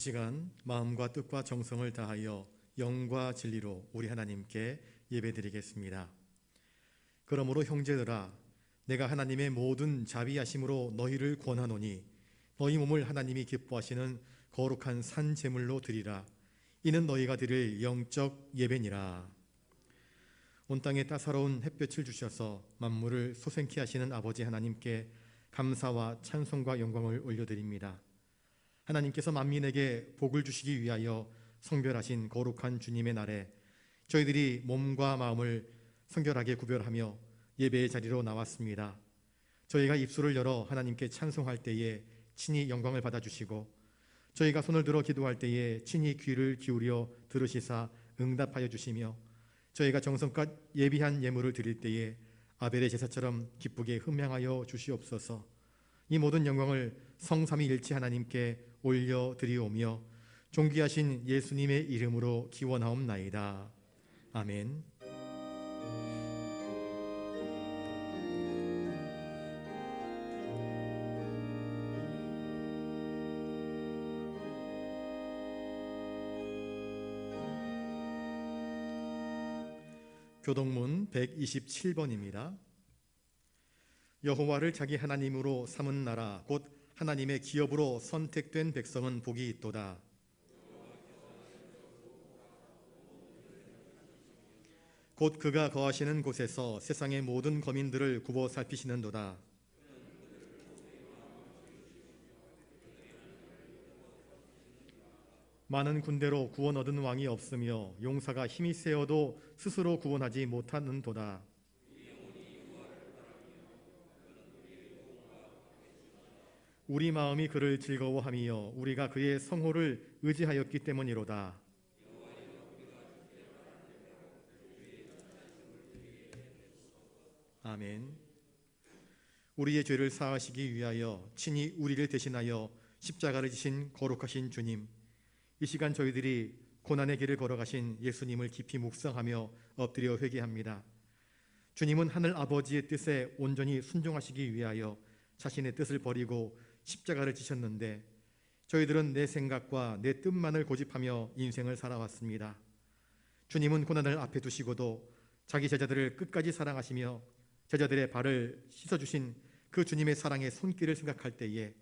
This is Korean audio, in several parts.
시간 마음과 뜻과 정성을 다하여 영과 진리로 우리 하나님께 예배드리겠습니다. 그러므로 형제들아, 내가 하나님의 모든 자비하심으로 너희를 권하노니 너희 몸을 하나님이 기뻐하시는 거룩한 산 제물로 드리라. 이는 너희가 드릴 영적 예배니라. 온 땅에 따사로운 햇볕을 주셔서 만물을 소생케 하시는 아버지 하나님께 감사와 찬송과 영광을 올려드립니다. 하나님께서 만민에게 복을 주시기 위하여 성별하신 거룩한 주님의 날에 저희들이 몸과 마음을 성결하게 구별하며 예배의 자리로 나왔습니다. 저희가 입술을 열어 하나님께 찬송할 때에 친히 영광을 받아주시고, 저희가 손을 들어 기도할 때에 친히 귀를 기울여 들으시사 응답하여 주시며, 저희가 정성껏 예비한 예물을 드릴 때에 아벨의 제사처럼 기쁘게 흠양하여 주시옵소서. 이 모든 영광을 성삼위일체 하나님께 올려드리오며 존귀하신 예수님의 이름으로 기원하옵나이다. 아멘. 교동문 127번입니다. 여호와를 자기 하나님으로 삼은 나라 곧 하나님의 기업으로 선택된 백성은 복이 있도다. 곧 그가 거하시는 곳에서 세상의 모든 거민들을 굽어 살피시는도다. 많은 군대로 구원 얻은 왕이 없으며 용사가 힘이 세어도 스스로 구원하지 못하는도다. 우리 마음이 그를 즐거워하며 우리가 그의 성호를 의지하였기 때문이로다. 아멘. 우리의 죄를 사하시기 위하여 친히 우리를 대신하여 십자가를 지신 거룩하신 주님, 이 시간 저희들이 고난의 길을 걸어가신 예수님을 깊이 묵상하며 엎드려 회개합니다. 주님은 하늘 아버지의 뜻에 온전히 순종하시기 위하여 자신의 뜻을 버리고 십자가를 지셨는데, 저희들은 내 생각과 내 뜻만을 고집하며 인생을 살아왔습니다. 주님은 고난을 앞에 두시고도 자기 제자들을 끝까지 사랑하시며 제자들의 발을 씻어주신 그 주님의 사랑의 손길을 생각할 때에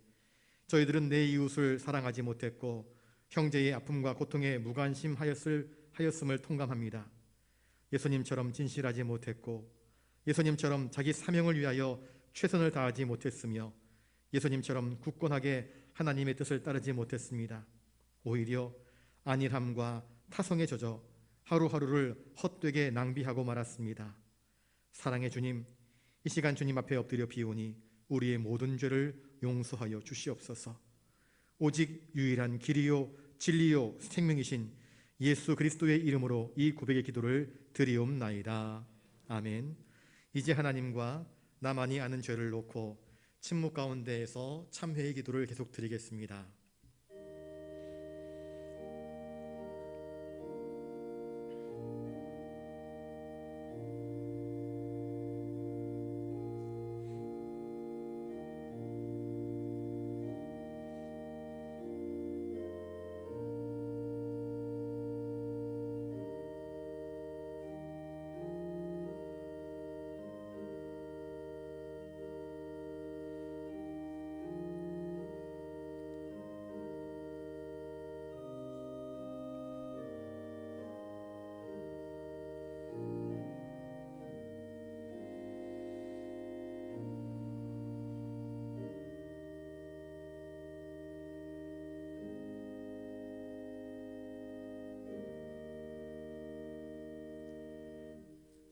저희들은 내 이웃을 사랑하지 못했고 형제의 아픔과 고통에 무관심하였음을 통감합니다. 예수님처럼 진실하지 못했고 예수님처럼 자기 사명을 위하여 최선을 다하지 못했으며 예수님처럼 굳건하게 하나님의 뜻을 따르지 못했습니다. 오히려 안일함과 타성에 젖어 하루하루를 헛되게 낭비하고 말았습니다. 사랑의 주님, 이 시간 주님 앞에 엎드려 비오니 우리의 모든 죄를 용서하여 주시옵소서. 오직 유일한 길이요 진리요 생명이신 예수 그리스도의 이름으로 이 고백의 기도를 드리옵나이다. 아멘. 이제 하나님과 나만이 아는 죄를 놓고 침묵 가운데에서 참회의 기도를 계속 드리겠습니다.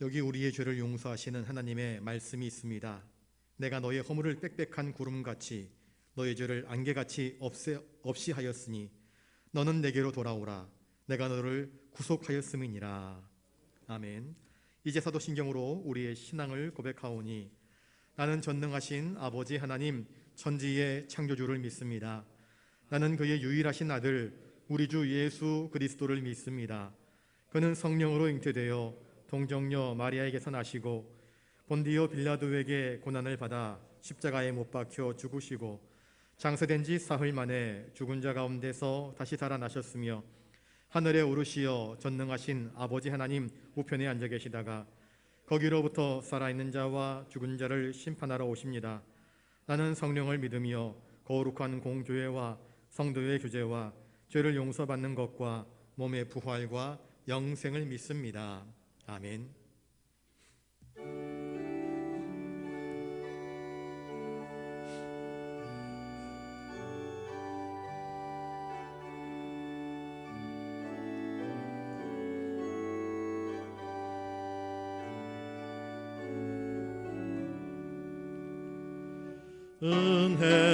여기 우리의 죄를 용서하시는 하나님의 말씀이 있습니다. 내가 너의 허물을 빽빽한 구름같이 너의 죄를 안개같이 없이 하였으니 너는 내게로 돌아오라. 내가 너를 구속하였음이니라. 아멘. 이제 사도신경으로 우리의 신앙을 고백하오니 나는 전능하신 아버지 하나님 천지의 창조주를 믿습니다. 나는 그의 유일하신 아들 우리 주 예수 그리스도를 믿습니다. 그는 성령으로 잉태되어 동정녀 마리아에게서 나시고 본디오 빌라도에게 고난을 받아 십자가에 못 박혀 죽으시고 장사된 지 사흘 만에 죽은 자 가운데서 다시 살아나셨으며 하늘에 오르시어 전능하신 아버지 하나님 우편에 앉아 계시다가 거기로부터 살아있는 자와 죽은 자를 심판하러 오십니다. 나는 성령을 믿으며 거룩한 공교회와 성도의 교제와 죄를 용서받는 것과 몸의 부활과 영생을 믿습니다. 아멘.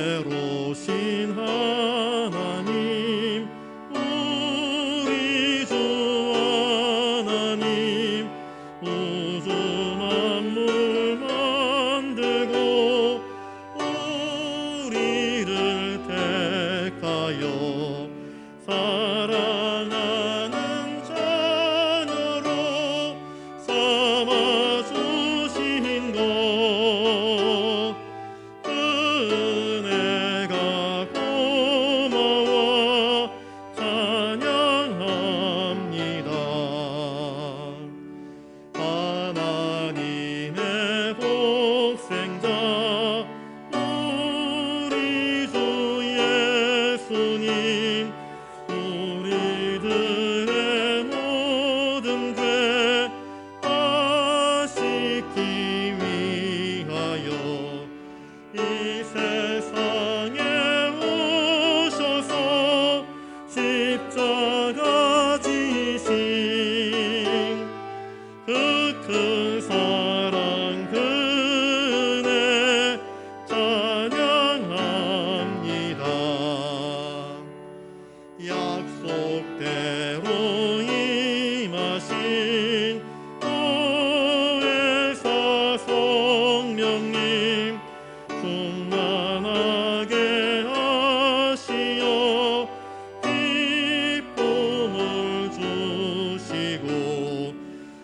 은혜로우신 하나님, 우리 주 하나님, 우주 만물 만들고 우리를 택하여 사랑하는 자녀로 삼아주신 것, 은혜가 고마워 찬양합니다. 하나님의 복생자 우리 주 예수님, 우리들의 모든 죄 다 씻기 위하여 이 세상에 오셔서 십자가 지신 그 큰 사랑, 그 은혜 찬양합니다. 약속대로 임하신 보혜사 성령님, 충만하게 하시어 기쁨을 주시고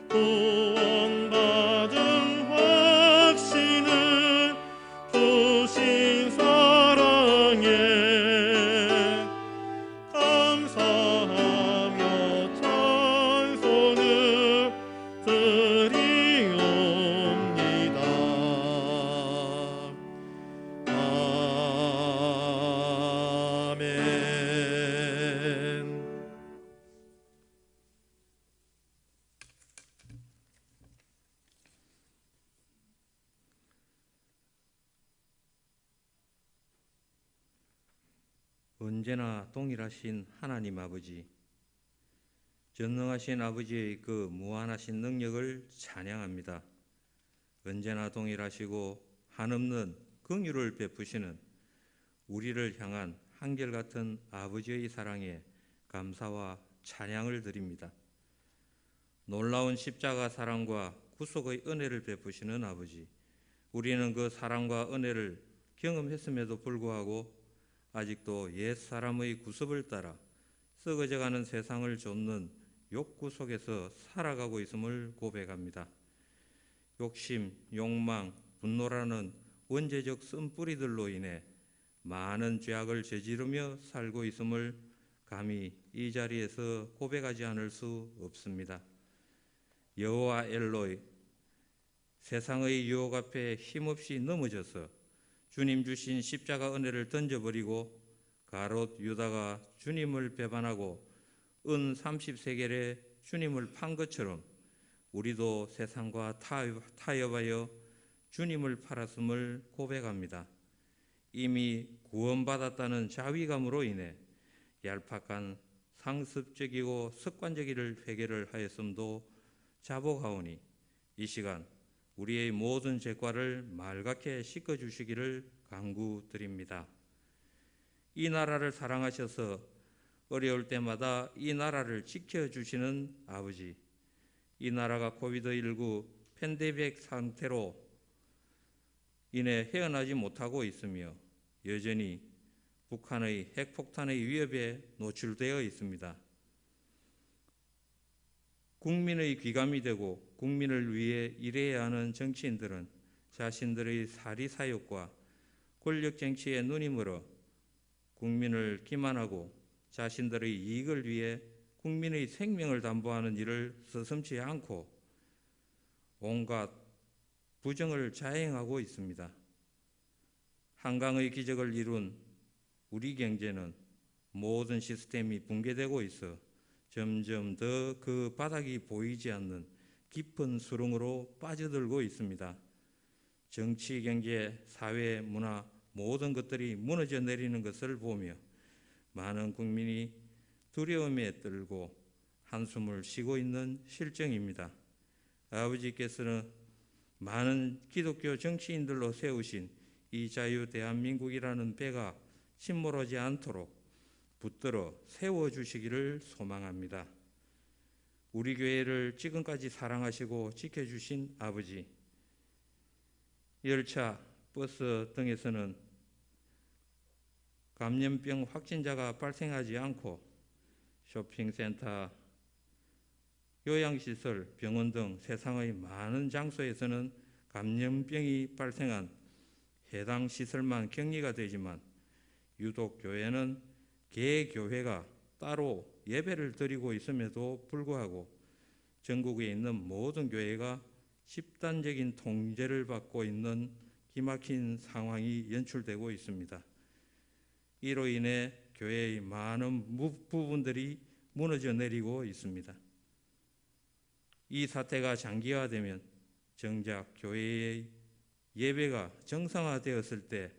구원받은 확신을 주신 사랑에 감사하며 찬송을 드리옵니다. 아멘. 언제나 동일하신 하나님 아버지, 전능하신 아버지의 그 무한하신 능력을 찬양합니다. 언제나 동일하시고 한없는 긍휼을 베푸시는 우리를 향한 한결같은 아버지의 사랑에 감사와 찬양을 드립니다. 놀라운 십자가 사랑과 구속의 은혜를 베푸시는 아버지, 우리는 그 사랑과 은혜를 경험했음에도 불구하고 아직도 옛사람의 구습을 따라 썩어져가는 세상을 좇는 욕구 속에서 살아가고 있음을 고백합니다. 욕심, 욕망, 분노라는 원죄적 쓴뿌리들로 인해 많은 죄악을 저지르며 살고 있음을 감히 이 자리에서 고백하지 않을 수 없습니다. 여호와 엘로이, 세상의 유혹 앞에 힘없이 넘어져서 주님 주신 십자가 은혜를 던져버리고 가롯 유다가 주님을 배반하고 은 30세겔에 주님을 판 것처럼 우리도 세상과 타협하여 주님을 팔았음을 고백합니다. 이미 구원받았다는 자위감으로 인해 얄팍한 상습적이고 습관적인 회개를 하였음도 자복하오니 이 시간 우리의 모든 죄과를 말갛게 씻어주시기를 간구드립니다. 이 나라를 사랑하셔서 어려울 때마다 이 나라를 지켜주시는 아버지, 이 나라가 코비드19 팬데믹 상태로 인해 헤어나지 못하고 있으며 여전히 북한의 핵폭탄의 위협에 노출되어 있습니다. 국민의 귀감이 되고 국민을 위해 일해야 하는 정치인들은 자신들의 사리사욕과 권력정치에 눈이 멀어 국민을 기만하고 자신들의 이익을 위해 국민의 생명을 담보하는 일을 서슴지 않고 온갖 부정을 자행하고 있습니다. 한강의 기적을 이룬 우리 경제는 모든 시스템이 붕괴되고 있어 점점 더 그 바닥이 보이지 않는 깊은 수렁으로 빠져들고 있습니다. 정치, 경제, 사회, 문화 모든 것들이 무너져 내리는 것을 보며 많은 국민이 두려움에 떨고 한숨을 쉬고 있는 실정입니다. 아버지께서는 많은 기독교 정치인들로 세우신 이 자유 대한민국이라는 배가 침몰하지 않도록 붙들어 세워주시기를 소망합니다. 우리 교회를 지금까지 사랑하시고 지켜주신 아버지, 열차, 버스 등에서는 감염병 확진자가 발생하지 않고 쇼핑센터, 요양시설, 병원 등 세상의 많은 장소에서는 감염병이 발생한 해당 시설만 격리가 되지만 유독 교회는 개교회가 따로 예배를 드리고 있음에도 불구하고 전국에 있는 모든 교회가 집단적인 통제를 받고 있는 기막힌 상황이 연출되고 있습니다. 이로 인해 교회의 많은 부분들이 무너져 내리고 있습니다. 이 사태가 장기화되면 정작 교회의 예배가 정상화되었을 때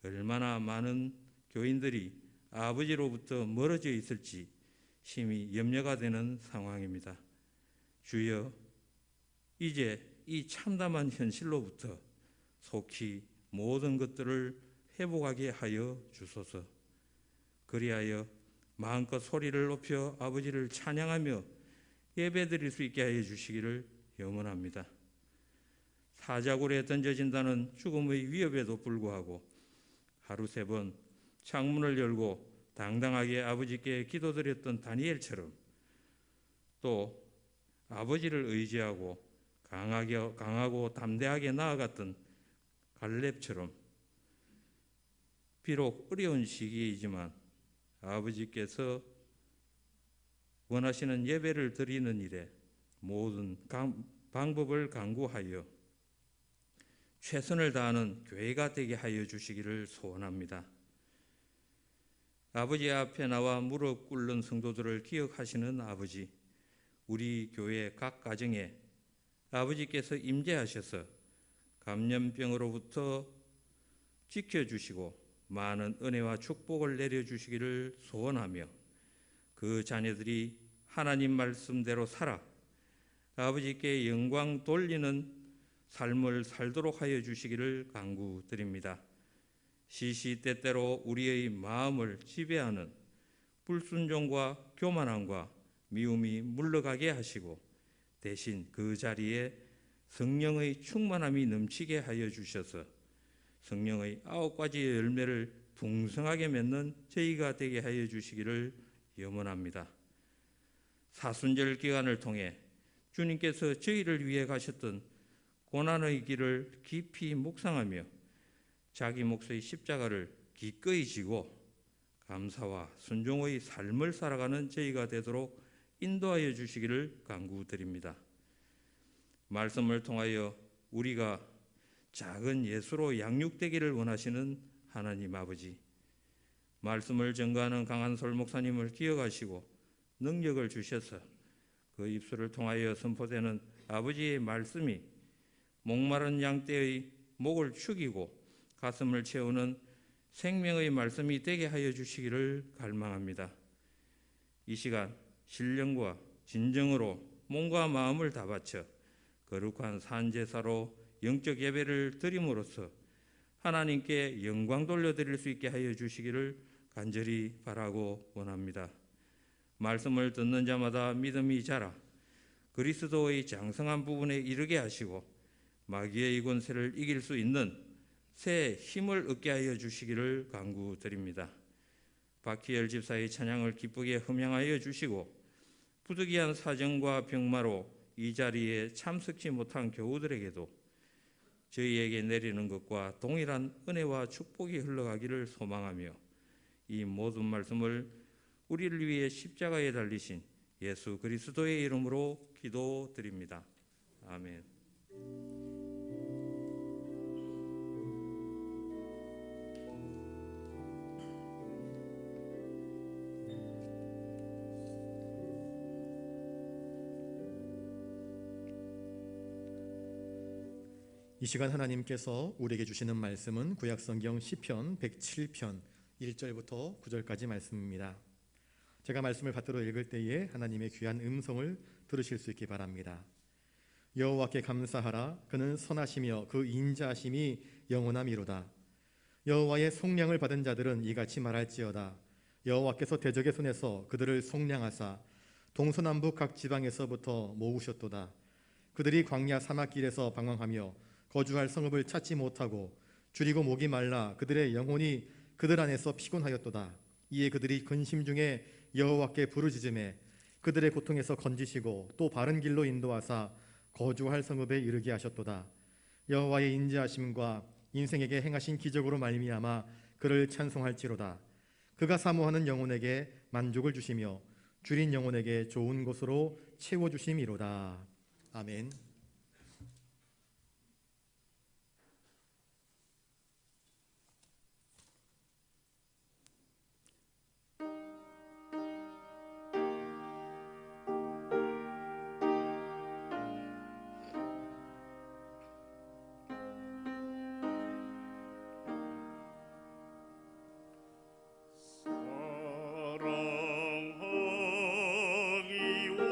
얼마나 많은 교인들이 아버지로부터 멀어져 있을지 심히 염려가 되는 상황입니다. 주여, 이제 이 참담한 현실로부터 속히 모든 것들을 회복하게 하여 주소서. 그리하여 마음껏 소리를 높여 아버지를 찬양하며 예배드릴 수 있게 하여 주시기를 염원합니다. 사자굴에 던져진다는 죽음의 위협에도 불구하고 하루 3번 창문을 열고 당당하게 아버지께 기도드렸던 다니엘처럼 또 아버지를 의지하고 강하고 담대하게 나아갔던 갈렙처럼 비록 어려운 시기이지만 아버지께서 원하시는 예배를 드리는 일에 모든 방법을 강구하여 최선을 다하는 교회가 되게 하여 주시기를 소원합니다. 아버지 앞에 나와 무릎 꿇는 성도들을 기억하시는 아버지, 우리 교회 각 가정에 아버지께서 임재하셔서 감염병으로부터 지켜주시고 많은 은혜와 축복을 내려주시기를 소원하며 그 자녀들이 하나님 말씀대로 살아 아버지께 영광 돌리는 삶을 살도록 하여 주시기를 간구드립니다. 시시때때로 우리의 마음을 지배하는 불순종과 교만함과 미움이 물러가게 하시고 대신 그 자리에 성령의 충만함이 넘치게 하여 주셔서 성령의 9가지의 열매를 풍성하게 맺는 저희가 되게 하여 주시기를 염원합니다. 사순절 기간을 통해 주님께서 저희를 위해 가셨던 고난의 길을 깊이 묵상하며 자기 몫의 십자가를 기꺼이 지고 감사와 순종의 삶을 살아가는 저희가 되도록 인도하여 주시기를 간구드립니다. 말씀을 통하여 우리가 작은 예수로 양육되기를 원하시는 하나님 아버지, 말씀을 전가하는 강한솔 목사님을 기억하시고 능력을 주셔서 그 입술을 통하여 선포되는 아버지의 말씀이 목마른 양떼의 목을 축이고 가슴을 채우는 생명의 말씀이 되게 하여 주시기를 갈망합니다. 이 시간 신령과 진정으로 몸과 마음을 다 바쳐 거룩한 산제사로 영적 예배를 드림으로써 하나님께 영광 돌려드릴 수 있게 하여 주시기를 간절히 바라고 원합니다. 말씀을 듣는 자마다 믿음이 자라 그리스도의 장성한 부분에 이르게 하시고 마귀의 권세를 이길 수 있는 새 힘을 얻게 하여 주시기를 간구드립니다. 박희열 집사의 찬양을 기쁘게 흠양하여 주시고 부득이한 사정과 병마로 이 자리에 참석치 못한 교우들에게도 저희에게 내리는 것과 동일한 은혜와 축복이 흘러가기를 소망하며 이 모든 말씀을 우리를 위해 십자가에 달리신 예수 그리스도의 이름으로 기도드립니다. 아멘. 이 시간 하나님께서 우리에게 주시는 말씀은 구약성경 시편 107편 1절부터 9절까지 말씀입니다. 제가 말씀을 받들어 읽을 때에 하나님의 귀한 음성을 들으실 수 있기 바랍니다. 여호와께 감사하라. 그는 선하시며 그 인자하심이 영원함이로다. 여호와의 속량을 받은 자들은 이같이 말할지어다. 여호와께서 대적의 손에서 그들을 속량하사 동서남북 각 지방에서부터 모으셨도다. 그들이 광야 사막길에서 방황하며 거주할 성읍을 찾지 못하고 줄이고 목이 말라 그들의 영혼이 그들 안에서 피곤하였도다. 이에 그들이 근심 중에 여호와께 부르짖음에 그들의 고통에서 건지시고 또 바른 길로 인도하사 거주할 성읍에 이르게 하셨도다. 여호와의 인자하심과 인생에게 행하신 기적으로 말미암아 그를 찬송할지로다. 그가 사모하는 영혼에게 만족을 주시며 줄인 영혼에게 좋은 곳으로 채워주심이로다. 아멘. 사랑하기 원합니다.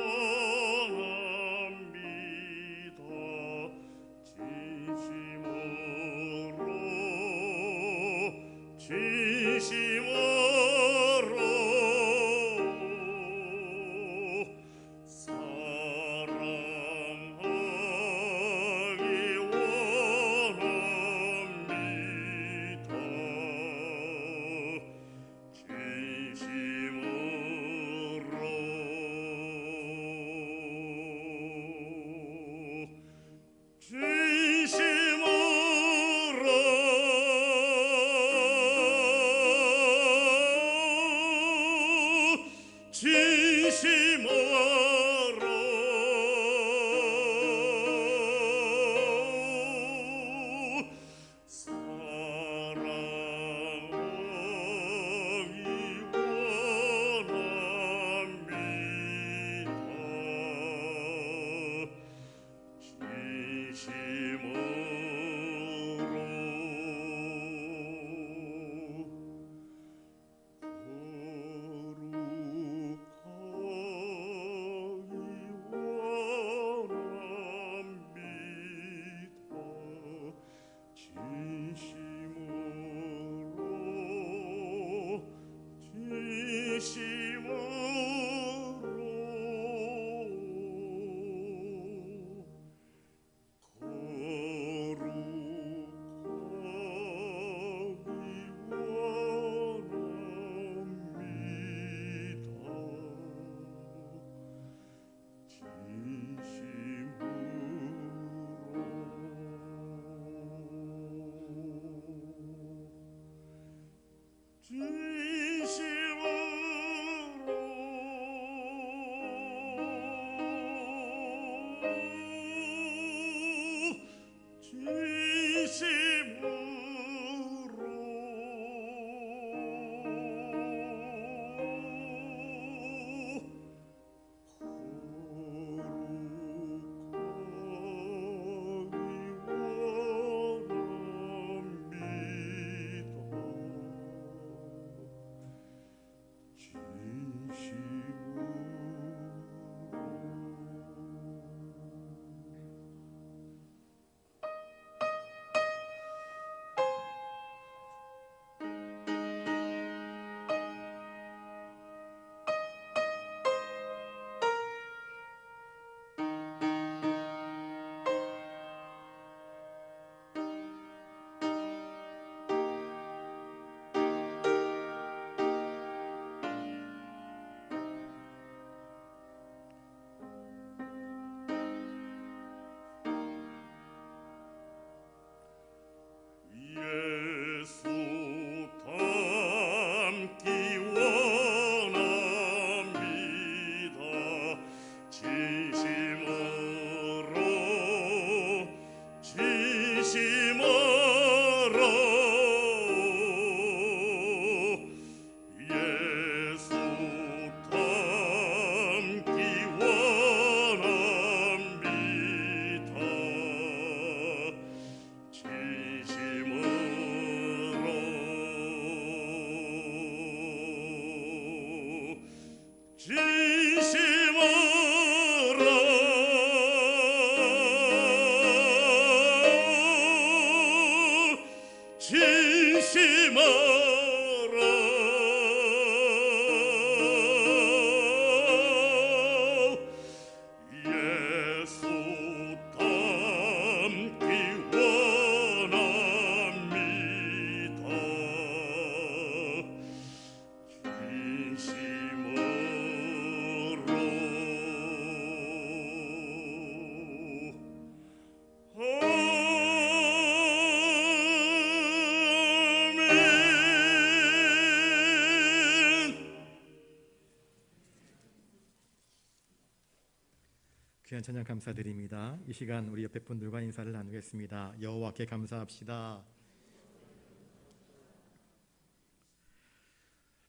귀한 찬양 감사드립니다. 이 시간 우리 옆에 분들과 인사를 나누겠습니다. 여호와께 감사합시다.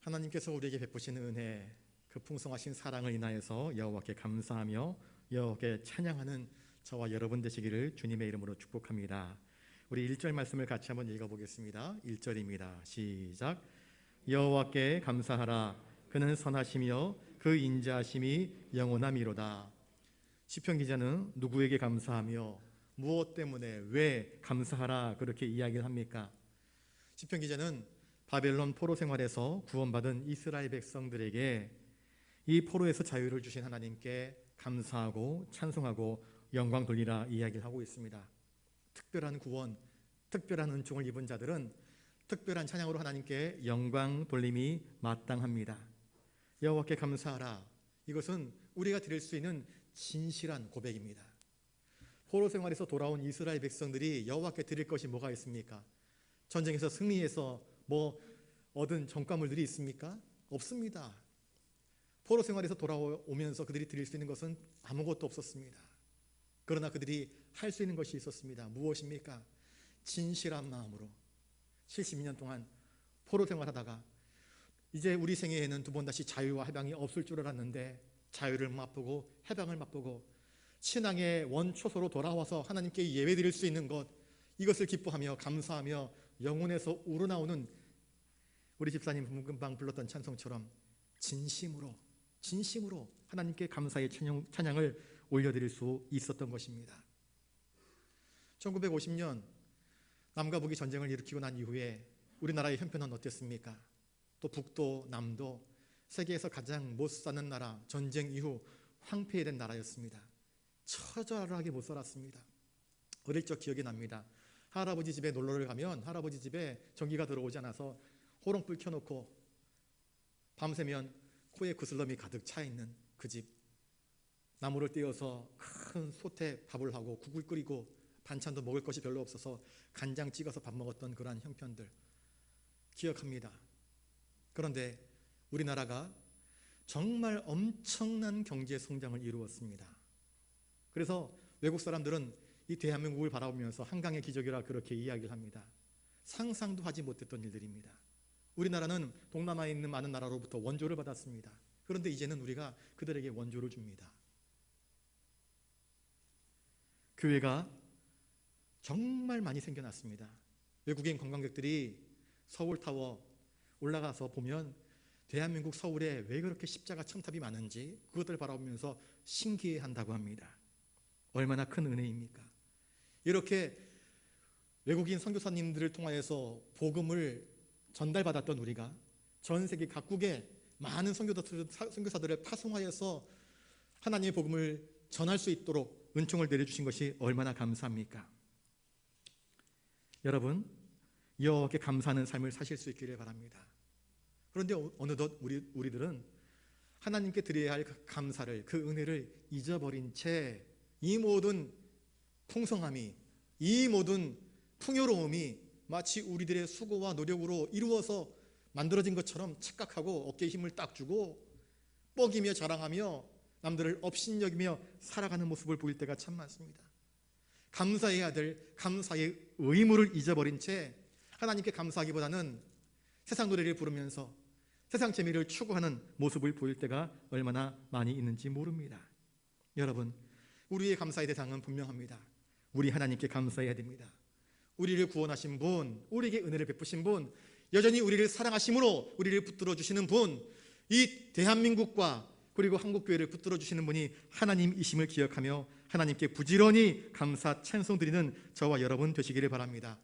하나님께서 우리에게 베푸신 은혜, 그 풍성하신 사랑을 인하여서 여호와께 감사하며 여호와께 찬양하는 저와 여러분 되시기를 주님의 이름으로 축복합니다. 우리 1절 말씀을 같이 한번 읽어보겠습니다. 1절입니다. 시작. 여호와께 감사하라. 그는 선하시며 그 인자하심이 영원함이로다. 시편 기자는 누구에게 감사하며 무엇 때문에 왜 감사하라 그렇게 이야기를 합니까? 시편 기자는 바벨론 포로 생활에서 구원받은 이스라엘 백성들에게 이 포로에서 자유를 주신 하나님께 감사하고 찬송하고 영광 돌리라 이야기를 하고 있습니다. 특별한 구원, 특별한 은총을 입은 자들은 특별한 찬양으로 하나님께 영광 돌림이 마땅합니다. 여호와께 감사하라. 이것은 우리가 드릴 수 있는 진실한 고백입니다. 포로 생활에서 돌아온 이스라엘 백성들이 여호와께 드릴 것이 뭐가 있습니까? 전쟁에서 승리해서 뭐 얻은 전과물들이 있습니까? 없습니다. 포로 생활에서 돌아오면서 그들이 드릴 수 있는 것은 아무것도 없었습니다. 그러나 그들이 할 수 있는 것이 있었습니다. 무엇입니까? 진실한 마음으로 72년 동안 포로 생활하다가 이제 우리 생애에는 두 번 다시 자유와 해방이 없을 줄 알았는데 자유를 맛보고 해방을 맛보고 신앙의 원초소로 돌아와서 하나님께 예배드릴 수 있는 것, 이것을 기뻐하며 감사하며 영혼에서 우러나오는 우리 집사님 금방 불렀던 찬송처럼 진심으로 하나님께 감사의 찬양을 올려드릴 수 있었던 것입니다. 1950년 남과 북이 전쟁을 일으키고 난 이후에 우리나라의 형편은 어땠습니까? 또 북도 남도 세계에서 가장 못 사는 나라, 전쟁 이후 황폐된 나라였습니다. 처절하게 못 살았습니다. 어릴 적 기억이 납니다. 할아버지 집에 놀러를 가면 할아버지 집에 전기가 들어오지 않아서 호롱불 켜놓고 밤새면 코에 구슬럼이 가득 차 있는 그 집, 나무를 떼어서 큰 솥에 밥을 하고 국을 끓이고 반찬도 먹을 것이 별로 없어서 간장 찍어서 밥 먹었던 그러한 형편들 기억합니다. 그런데 우리나라가 정말 엄청난 경제 성장을 이루었습니다. 그래서 외국 사람들은 이 대한민국을 바라보면서 한강의 기적이라 그렇게 이야기를 합니다. 상상도 하지 못했던 일들입니다. 우리나라는 동남아에 있는 많은 나라로부터 원조를 받았습니다. 그런데 이제는 우리가 그들에게 원조를 줍니다. 교회가 정말 많이 생겨났습니다. 외국인 관광객들이 서울타워 올라가서 보면 대한민국 서울에 왜 그렇게 십자가 첨탑이 많은지 그것들을 바라보면서 신기해한다고 합니다. 얼마나 큰 은혜입니까? 이렇게 외국인 선교사님들을 통하여서 복음을 전달받았던 우리가 전 세계 각국에 많은 선교사들을 파송하여서 하나님의 복음을 전할 수 있도록 은총을 내려주신 것이 얼마나 감사합니까? 여러분, 여호와께 감사하는 삶을 사실 수 있기를 바랍니다. 그런데 어느덧 우리들은 하나님께 드려야 할 감사를, 그 은혜를 잊어버린 채 이 모든 풍성함이, 이 모든 풍요로움이 마치 우리들의 수고와 노력으로 이루어서 만들어진 것처럼 착각하고 어깨에 힘을 딱 주고 뻐기며 자랑하며 남들을 업신여기며 살아가는 모습을 보일 때가 참 많습니다. 감사해야 될 감사의 의무를 잊어버린 채 하나님께 감사하기보다는 세상 노래를 부르면서 세상 재미를 추구하는 모습을 보일 때가 얼마나 많이 있는지 모릅니다. 여러분, 우리의 감사의 대상은 분명합니다. 우리 하나님께 감사해야 됩니다. 우리를 구원하신 분, 우리에게 은혜를 베푸신 분, 여전히 우리를 사랑하심으로 우리를 붙들어 주시는 분, 이 대한민국과 그리고 한국교회를 붙들어 주시는 분이 하나님이심을 기억하며 하나님께 부지런히 감사 찬송 드리는 저와 여러분 되시기를 바랍니다.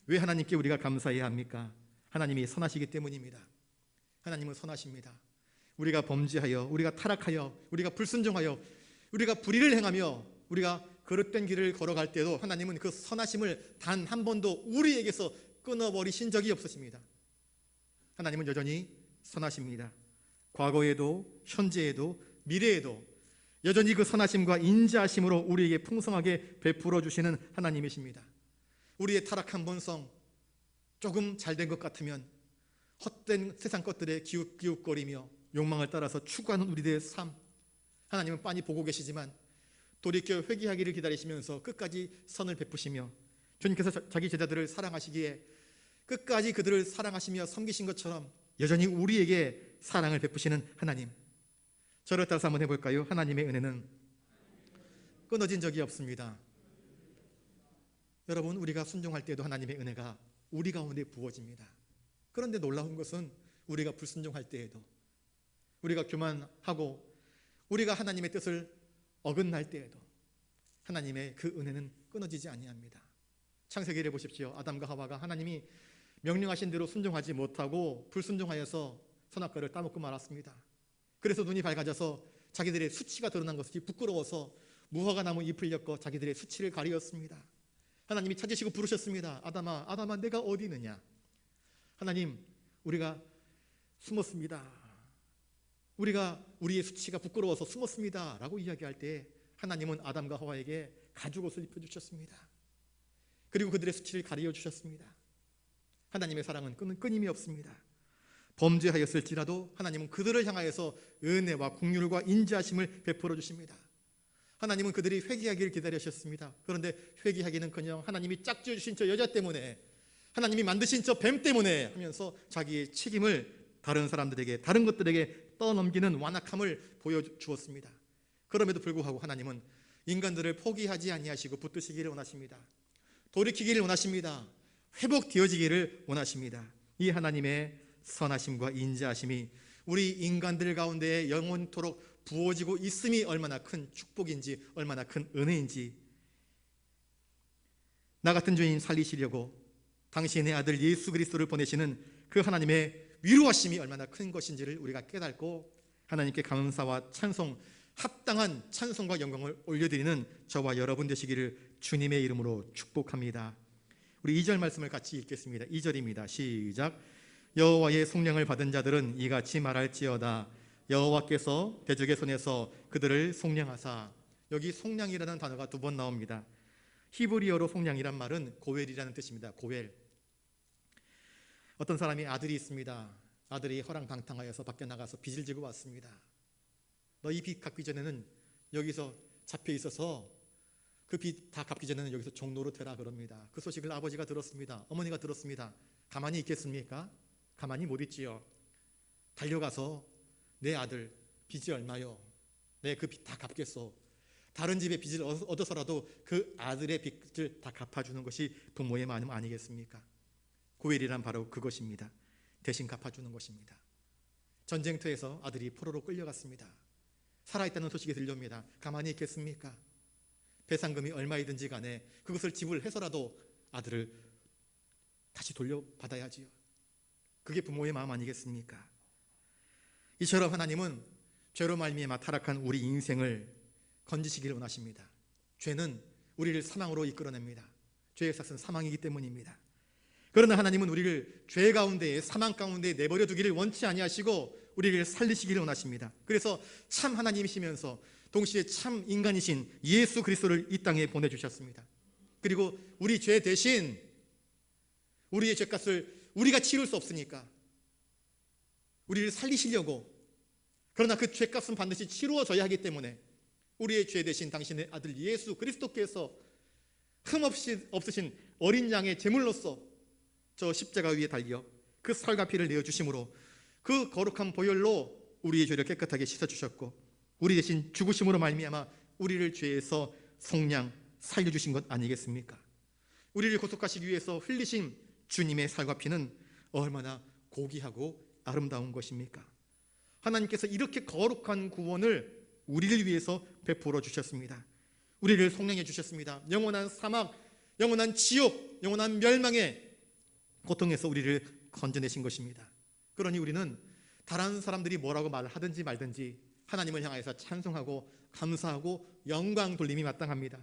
왜 하나님께 우리가 감사해야 합니까? 하나님이 선하시기 때문입니다. 하나님은 선하십니다. 우리가 범죄하여, 우리가 타락하여, 우리가 불순종하여, 우리가 불의를 행하며 우리가 거릇된 길을 걸어갈 때도 하나님은 그 선하심을 단 한 번도 우리에게서 끊어버리신 적이 없으십니다. 하나님은 여전히 선하십니다. 과거에도 현재에도 미래에도 여전히 그 선하심과 인자하심으로 우리에게 풍성하게 베풀어 주시는 하나님이십니다. 우리의 타락한 본성, 조금 잘된 것 같으면 헛된 세상 것들에 기웃기웃거리며 욕망을 따라서 추구하는 우리들의 삶, 하나님은 빤히 보고 계시지만 돌이켜 회개하기를 기다리시면서 끝까지 선을 베푸시며 주님께서 자기 제자들을 사랑하시기에 끝까지 그들을 사랑하시며 섬기신 것처럼 여전히 우리에게 사랑을 베푸시는 하나님, 저를 따라서 한번 해볼까요? 하나님의 은혜는 끊어진 적이 없습니다. 여러분, 우리가 순종할 때에도 하나님의 은혜가 우리 가운데 부어집니다. 그런데 놀라운 것은 우리가 불순종할 때에도, 우리가 교만하고 우리가 하나님의 뜻을 어긋날 때에도 하나님의 그 은혜는 끊어지지 아니합니다. 창세기를 보십시오. 아담과 하와가 하나님이 명령하신 대로 순종하지 못하고 불순종하여서 선악과를 따먹고 말았습니다. 그래서 눈이 밝아져서 자기들의 수치가 드러난 것이 부끄러워서 무화과 나무 잎을 엮어 자기들의 수치를 가리었습니다. 하나님이 찾으시고 부르셨습니다. 아담아, 아담아, 내가 어디 있느냐? 하나님, 우리가 숨었습니다. 우리가 우리의 수치가 부끄러워서 숨었습니다 라고 이야기할 때 하나님은 아담과 하와에게 가죽옷을 입혀주셨습니다. 그리고 그들의 수치를 가리어 주셨습니다. 하나님의 사랑은 끊임이 없습니다. 범죄하였을지라도 하나님은 그들을 향하여서 은혜와 긍휼과 인자하심을 베풀어 주십니다. 하나님은 그들이 회개하기를 기다리셨습니다. 그런데 회개하기는커녕 하나님이 짝지어 주신 저 여자 때문에, 하나님이 만드신 저 뱀 때문에 하면서 자기의 책임을 다른 사람들에게, 다른 것들에게 떠넘기는 완악함을 보여주었습니다. 그럼에도 불구하고 하나님은 인간들을 포기하지 아니하시고 붙드시기를 원하십니다. 돌이키기를 원하십니다. 회복되어지기를 원하십니다. 이 하나님의 선하심과 인자하심이 우리 인간들 가운데 영원토록 부어지고 있음이 얼마나 큰 축복인지, 얼마나 큰 은혜인지, 나 같은 죄인 살리시려고 당신의 아들 예수 그리스도를 보내시는 그 하나님의 위로하심이 얼마나 큰 것인지를 우리가 깨닫고 하나님께 감사와 찬송, 합당한 찬송과 영광을 올려드리는 저와 여러분 되시기를 주님의 이름으로 축복합니다. 우리 2절 말씀을 같이 읽겠습니다. 2절입니다. 시작. 여호와의 속량을 받은 자들은 이같이 말할지어다. 여호와께서 대적의 손에서 그들을 속량하사. 여기 속량이라는 단어가 2번 나옵니다. 히브리어로 속량이란 말은 고웰이라는 뜻입니다. 고웰. 어떤 사람이 아들이 있습니다. 아들이 허랑방탕하여서 밖에 나가서 빚을 지고 왔습니다. 너 이 빚 갚기 전에는 여기서 잡혀 있어서 그 빚 다 갚기 전에는 여기서 종로로 되라 그럽니다. 그 소식을 아버지가 들었습니다. 어머니가 들었습니다. 가만히 있겠습니까? 가만히 못 있지요. 달려가서 내 아들 빚이 얼마요? 내 그 빚 다 갚겠소. 다른 집에 빚을 얻어서라도 그 아들의 빚을 다 갚아주는 것이 부모의 마음 아니겠습니까? 고웰이란 바로 그것입니다. 대신 갚아주는 것입니다. 전쟁터에서 아들이 포로로 끌려갔습니다. 살아있다는 소식이 들려옵니다. 가만히 있겠습니까? 배상금이 얼마이든지 간에 그것을 지불해서라도 아들을 다시 돌려받아야지요. 그게 부모의 마음 아니겠습니까? 이처럼 하나님은 죄로 말미암아 타락한 우리 인생을 건지시기를 원하십니다. 죄는 우리를 사망으로 이끌어냅니다. 죄의 삭은 사망이기 때문입니다. 그러나 하나님은 우리를 죄 가운데에, 사망 가운데에 내버려 두기를 원치 아니하시고 우리를 살리시기를 원하십니다. 그래서 참 하나님이시면서 동시에 참 인간이신 예수 그리스도를 이 땅에 보내주셨습니다. 그리고 우리 죄 대신 우리의 죄값을 우리가 치를 수 없으니까 우리를 살리시려고, 그러나 그 죄값은 반드시 치루어져야 하기 때문에 우리의 죄 대신 당신의 아들 예수 그리스도께서 흠없이 없으신 어린 양의 제물로서 저 십자가 위에 달려 그 살과 피를 내어주심으로 그 거룩한 보혈로 우리의 죄를 깨끗하게 씻어주셨고 우리 대신 죽으심으로 말미암아 우리를 죄에서 속량 살려주신 것 아니겠습니까? 우리를 구속하시기 위해서 흘리신 주님의 살과 피는 얼마나 고귀하고 아름다운 것입니까? 하나님께서 이렇게 거룩한 구원을 우리를 위해서 베풀어 주셨습니다. 우리를 속량해 주셨습니다. 영원한 사막, 영원한 지옥, 영원한 멸망의 고통에서 우리를 건져내신 것입니다. 그러니 우리는 다른 사람들이 뭐라고 말을 하든지 말든지 하나님을 향해서 찬송하고 감사하고 영광 돌림이 마땅합니다.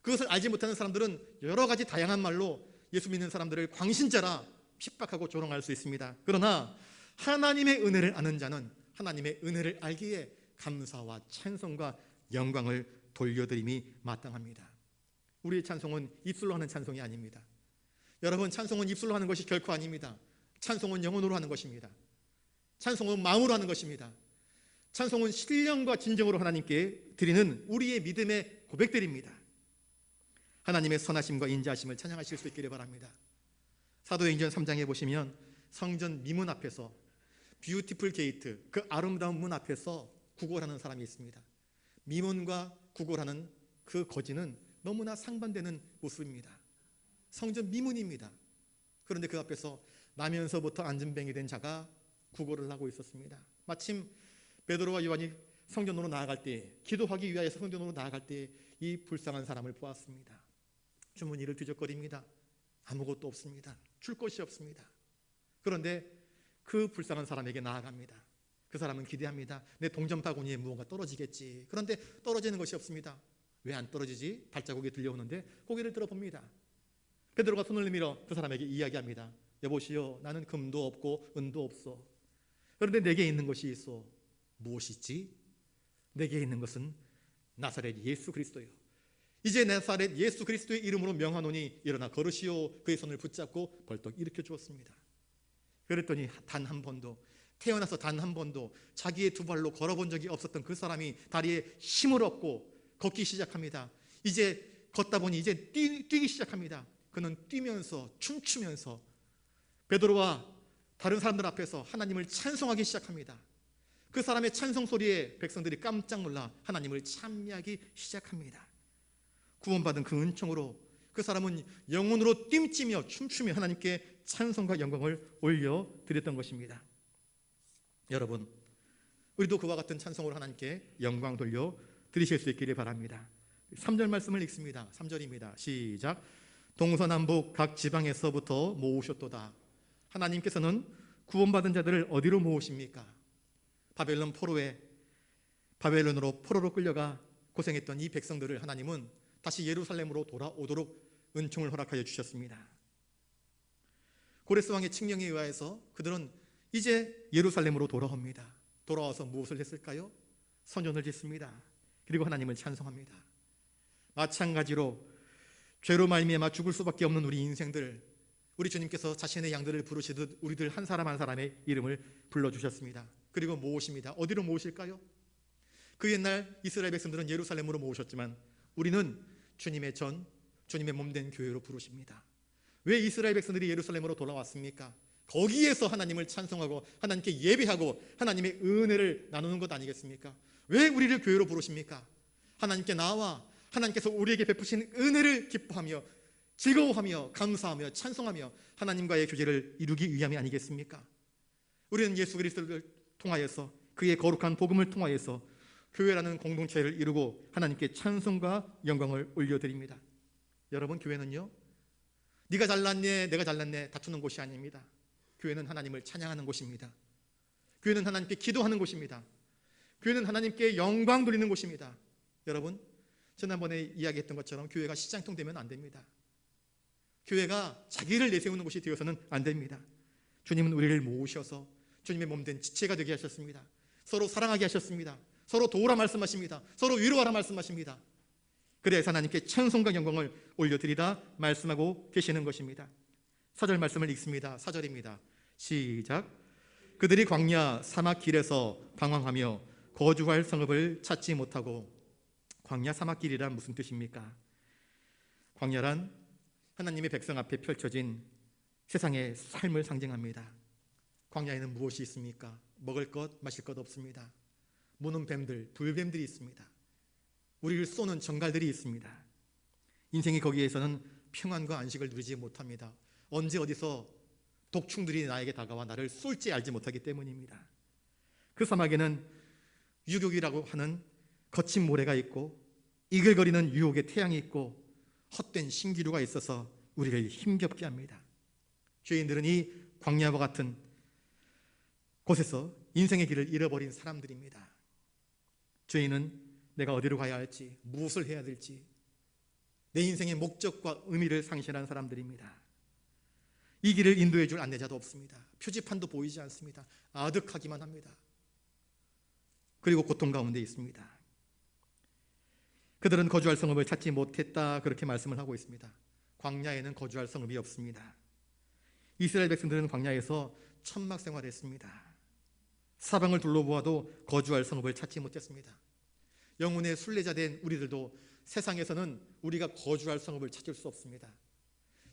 그것을 알지 못하는 사람들은 여러 가지 다양한 말로 예수 믿는 사람들을 광신자라 핍박하고 조롱할 수 있습니다. 그러나 하나님의 은혜를 아는 자는 하나님의 은혜를 알기에 감사와 찬송과 영광을 돌려드림이 마땅합니다. 우리의 찬송은 입술로 하는 찬송이 아닙니다. 여러분, 찬송은 입술로 하는 것이 결코 아닙니다. 찬송은 영혼으로 하는 것입니다. 찬송은 마음으로 하는 것입니다. 찬송은 신령과 진정으로 하나님께 드리는 우리의 믿음의 고백들입니다. 하나님의 선하심과 인자하심을 찬양하실 수 있기를 바랍니다. 사도행전 3장에 보시면 성전 미문 앞에서 뷰티풀 게이트, 그 아름다운 문 앞에서 구걸하는 사람이 있습니다. 미문과 구걸하는 그 거지는 너무나 상반되는 모습입니다. 성전 미문입니다. 그런데 그 앞에서 나면서부터 안진뱅이 된 자가 구걸을 하고 있었습니다. 마침 베드로와 요한이 성전으로 나아갈 때, 기도하기 위하여 성전으로 나아갈 때 이 불쌍한 사람을 보았습니다. 주머니를 뒤적거립니다. 아무것도 없습니다. 줄 것이 없습니다. 그런데 그 불쌍한 사람에게 나아갑니다. 그 사람은 기대합니다. 내 동전 바구니에 무언가 떨어지겠지. 그런데 떨어지는 것이 없습니다. 왜 안 떨어지지? 발자국이 들려오는데 고개를 들어봅니다. 베드로가 손을 내밀어 그 사람에게 이야기합니다. 여보시오, 나는 금도 없고 은도 없어. 그런데 내게 있는 것이 있어. 무엇이지? 내게 있는 것은 나사렛 예수 그리스도요. 이제 나사렛 예수 그리스도의 이름으로 명하노니 일어나 걸으시오. 그의 손을 붙잡고 벌떡 일으켜 주었습니다. 그랬더니 단 한 번도, 태어나서 단 한 번도 자기의 두 발로 걸어본 적이 없었던 그 사람이 다리에 힘을 얻고 걷기 시작합니다. 이제 걷다 보니 이제 뛰기 시작합니다. 그는 뛰면서 춤추면서 베드로와 다른 사람들 앞에서 하나님을 찬송하기 시작합니다. 그 사람의 찬송 소리에 백성들이 깜짝 놀라 하나님을 찬미하기 시작합니다. 구원받은 그 은총으로 그 사람은 영혼으로 뜀찌며 춤추며 하나님께 찬송과 영광을 올려드렸던 것입니다. 여러분, 우리도 그와 같은 찬송으로 하나님께 영광 돌려드리실 수 있기를 바랍니다. 3절 말씀을 읽습니다. 3절입니다. 시작. 동서남북 각 지방에서부터 모으셨도다. 하나님께서는 구원받은 자들을 어디로 모으십니까? 바벨론으로 포로로 끌려가 고생했던 이 백성들을 하나님은 다시 예루살렘으로 돌아오도록 은총을 허락하여 주셨습니다. 고레스 왕의 칙령에 의하여서 그들은 이제 예루살렘으로 돌아옵니다. 돌아와서 무엇을 했을까요? 선전을 짓습니다. 그리고 하나님을 찬송합니다. 마찬가지로 죄로 말미암아 죽을 수밖에 없는 우리 인생들, 우리 주님께서 자신의 양들을 부르시듯 우리들 한 사람 한 사람의 이름을 불러주셨습니다. 그리고 모으십니다. 어디로 모으실까요? 그 옛날 이스라엘 백성들은 예루살렘으로 모으셨지만 우리는 주님의 몸된 교회로 부르십니다. 왜 이스라엘 백성들이 예루살렘으로 돌아왔습니까? 거기에서 하나님을 찬송하고 하나님께 예배하고 하나님의 은혜를 나누는 것 아니겠습니까? 왜 우리를 교회로 부르십니까? 하나님께 나와 하나님께서 우리에게 베푸신 은혜를 기뻐하며 즐거워하며 감사하며 찬송하며 하나님과의 교제를 이루기 위함이 아니겠습니까? 우리는 예수 그리스도를 통하여서 그의 거룩한 복음을 통하여서 교회라는 공동체를 이루고 하나님께 찬송과 영광을 올려드립니다. 여러분, 교회는요, 네가 잘났네 내가 잘났네 다투는 곳이 아닙니다. 교회는 하나님을 찬양하는 곳입니다. 교회는 하나님께 기도하는 곳입니다. 교회는 하나님께 영광 돌리는 곳입니다. 여러분, 지난번에 이야기했던 것처럼 교회가 시장통 되면 안 됩니다. 교회가 자기를 내세우는 곳이 되어서는 안 됩니다. 주님은 우리를 모으셔서 주님의 몸된 지체가 되게 하셨습니다. 서로 사랑하게 하셨습니다. 서로 도우라 말씀하십니다. 서로 위로하라 말씀하십니다. 그래서 하나님께 찬송과 영광을 올려드리다 말씀하고 계시는 것입니다. 4절 말씀을 읽습니다. 4절입니다. 시작. 그들이 광야 사막 길에서 방황하며 거주할 성읍을 찾지 못하고. 광야 사막길이란 무슨 뜻입니까? 광야란 하나님의 백성 앞에 펼쳐진 세상의 삶을 상징합니다. 광야에는 무엇이 있습니까? 먹을 것, 마실 것 없습니다. 무는 뱀들, 불뱀들이 있습니다. 우리를 쏘는 정갈들이 있습니다. 인생이 거기에서는 평안과 안식을 누리지 못합니다. 언제 어디서 독충들이 나에게 다가와 나를 쏠지 알지 못하기 때문입니다. 그 사막에는 유욕이라고 하는 거친 모래가 있고 이글거리는 유혹의 태양이 있고 헛된 신기루가 있어서 우리를 힘겹게 합니다. 죄인들은 이 광야와 같은 곳에서 인생의 길을 잃어버린 사람들입니다. 죄인은 내가 어디로 가야 할지, 무엇을 해야 될지, 내 인생의 목적과 의미를 상실한 사람들입니다. 이 길을 인도해 줄 안내자도 없습니다. 표지판도 보이지 않습니다. 아득하기만 합니다. 그리고 고통 가운데 있습니다. 그들은 거주할 성읍을 찾지 못했다, 그렇게 말씀을 하고 있습니다. 광야에는 거주할 성읍이 없습니다. 이스라엘 백성들은 광야에서 천막 생활했습니다. 사방을 둘러보아도 거주할 성읍을 찾지 못했습니다. 영혼의 순례자 된 우리들도 세상에서는 우리가 거주할 성읍을 찾을 수 없습니다.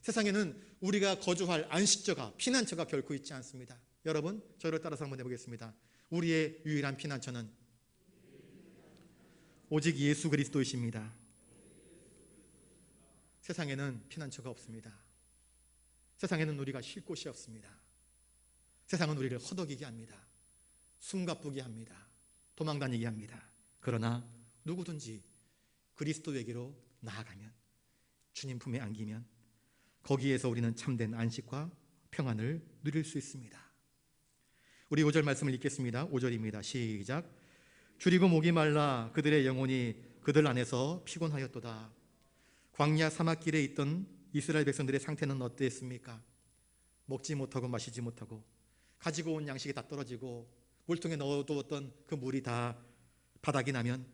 세상에는 우리가 거주할 안식처가, 피난처가 결코 있지 않습니다. 여러분, 저를 따라서 한번 해보겠습니다. 우리의 유일한 피난처는 오직 예수 그리스도이십니다. 세상에는 피난처가 없습니다. 세상에는 우리가 쉴 곳이 없습니다. 세상은 우리를 허덕이게 합니다. 숨가쁘게 합니다. 도망다니게 합니다. 그러나 누구든지 그리스도에게로 나아가면, 주님 품에 안기면 거기에서 우리는 참된 안식과 평안을 누릴 수 있습니다. 우리 5절 말씀을 읽겠습니다. 5절입니다. 시작. 줄이고 목이 말라 그들의 영혼이 그들 안에서 피곤하였도다. 광야 사막길에 있던 이스라엘 백성들의 상태는 어땠습니까? 먹지 못하고 마시지 못하고 가지고 온 양식이 다 떨어지고 물통에 넣어두었던 그 물이 다 바닥이 나면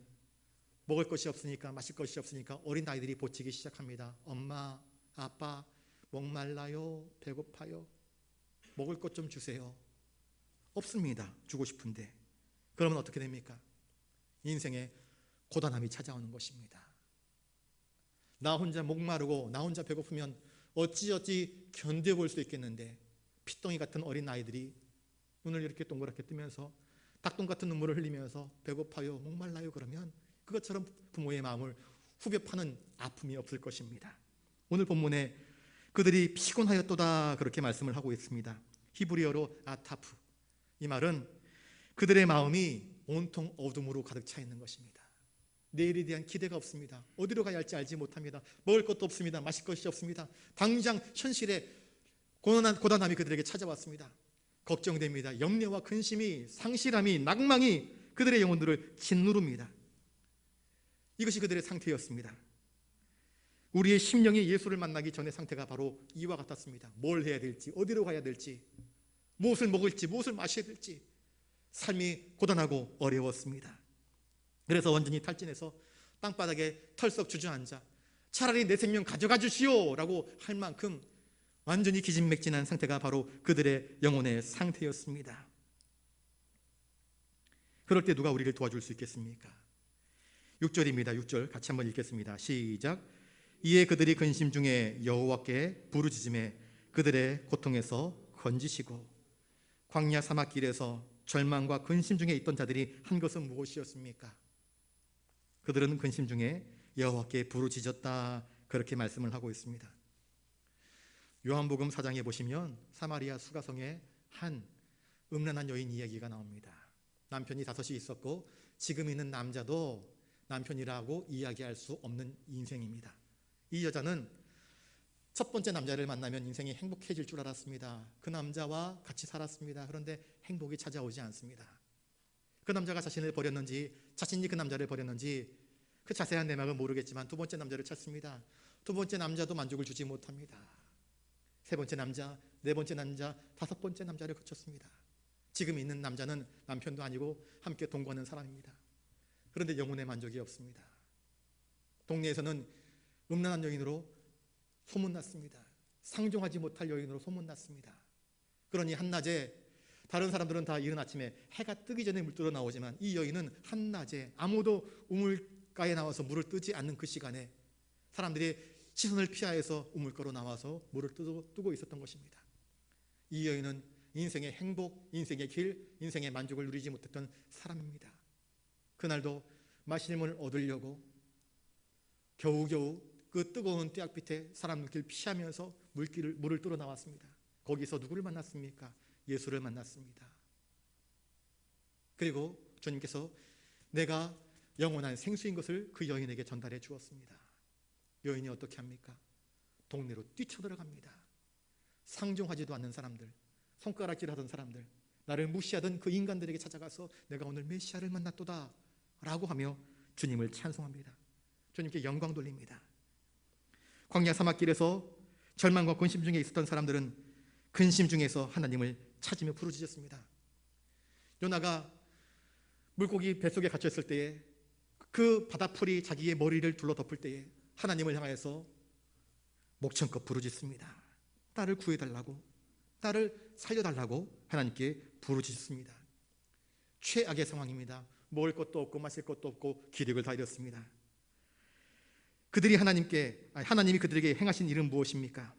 먹을 것이 없으니까, 마실 것이 없으니까 어린 아이들이 보치기 시작합니다. 엄마, 아빠, 목말라요, 배고파요, 먹을 것 좀 주세요. 없습니다. 주고 싶은데. 그러면 어떻게 됩니까? 인생에 고단함이 찾아오는 것입니다. 나 혼자 목마르고 나 혼자 배고프면 어찌어찌 견뎌볼 수 있겠는데, 핏덩이 같은 어린 아이들이 눈을 이렇게 동그랗게 뜨면서 닭똥 같은 눈물을 흘리면서 배고파요, 목말라요 그러면 그것처럼 부모의 마음을 후벼 파는 아픔이 없을 것입니다. 오늘 본문에 그들이 피곤하였도다 그렇게 말씀을 하고 있습니다. 히브리어로 아타프. 이 말은 그들의 마음이 온통 어둠으로 가득 차 있는 것입니다. 내일에 대한 기대가 없습니다. 어디로 가야 할지 알지 못합니다. 먹을 것도 없습니다. 마실 것이 없습니다. 당장 현실에 고단함이 그들에게 찾아왔습니다. 걱정됩니다. 염려와 근심이, 상실함이, 낭망이 그들의 영혼들을 짓누릅니다. 이것이 그들의 상태였습니다. 우리의 심령이 예수를 만나기 전의 상태가 바로 이와 같았습니다. 뭘 해야 될지, 어디로 가야 될지, 무엇을 먹을지, 무엇을 마셔야 될지 삶이 고단하고 어려웠습니다. 그래서 완전히 탈진해서 땅바닥에 털썩 주저앉아 차라리 내 생명 가져가 주시오 라고 할 만큼 완전히 기진맥진한 상태가 바로 그들의 영혼의 상태였습니다. 그럴 때 누가 우리를 도와줄 수 있겠습니까? 6절입니다. 6절 같이 한번 읽겠습니다. 시작. 이에 그들이 근심 중에 여호와께 부르짖음에 그들의 고통에서 건지시고. 광야 사막길에서 절망과 근심 중에 있던 자들이 한 것은 무엇이었습니까? 그들은 근심 중에 여호와께 부르짖었다 그렇게 말씀을 하고 있습니다. 요한복음 4장에 보시면 사마리아 수가성에 한 음란한 여인 이야기가 나옵니다. 남편이 5이 있었고 지금 있는 남자도 남편이라고 이야기할 수 없는 인생입니다. 이 여자는 첫 번째 남자를 만나면 인생이 행복해질 줄 알았습니다. 그 남자와 같이 살았습니다. 그런데 행복이 찾아오지 않습니다. 그 남자가 자신을 버렸는지, 자신이 그 남자를 버렸는지 그 자세한 내막은 모르겠지만 두 번째 남자를 찾습니다. 두 번째 남자도 만족을 주지 못합니다. 세 번째 남자, 네 번째 남자, 5번째 남자를 거쳤습니다. 지금 있는 남자는 남편도 아니고 함께 동거하는 사람입니다. 그런데 영혼의 만족이 없습니다. 동네에서는 음란한 여인으로 소문났습니다. 상종하지 못할 여인으로 소문났습니다. 그러니 한낮에 다른 사람들은 다 이른 아침에 해가 뜨기 전에 물들어 나오지만 이 여인은 한낮에 아무도 우물가에 나와서 물을 뜨지 않는 그 시간에 사람들이 시선을 피하여서 우물가로 나와서 물을 뜨고 있었던 것입니다. 이 여인은 인생의 행복, 인생의 길, 인생의 만족을 누리지 못했던 사람입니다. 그날도 마실 물을 얻으려고 겨우겨우 그 뜨거운 떼약빛에 사람들 피하면서 물을 뚫어 나왔습니다. 거기서 누구를 만났습니까? 예수를 만났습니다. 그리고 주님께서 내가 영원한 생수인 것을 그 여인에게 전달해 주었습니다. 여인이 어떻게 합니까? 동네로 뛰쳐들어갑니다. 상종하지도 않는 사람들, 손가락질하던 사람들, 나를 무시하던 그 인간들에게 찾아가서 내가 오늘 메시아를 만났도다 라고 하며 주님을 찬송합니다. 주님께 영광 돌립니다. 광야 사막길에서 절망과 근심 중에 있었던 사람들은 근심 중에서 하나님을 찾으며 부르짖었습니다. 요나가 물고기 뱃속에 갇혔을 때에 그 바다풀이 자기의 머리를 둘러덮을 때에 하나님을 향해서 목청껏 부르짖습니다. 딸을 구해달라고, 딸을 살려달라고 하나님께 부르짖습니다. 최악의 상황입니다. 먹을 것도 없고 마실 것도 없고 기력을 다 잃었습니다. 하나님이 그들에게 행하신 일은 무엇입니까?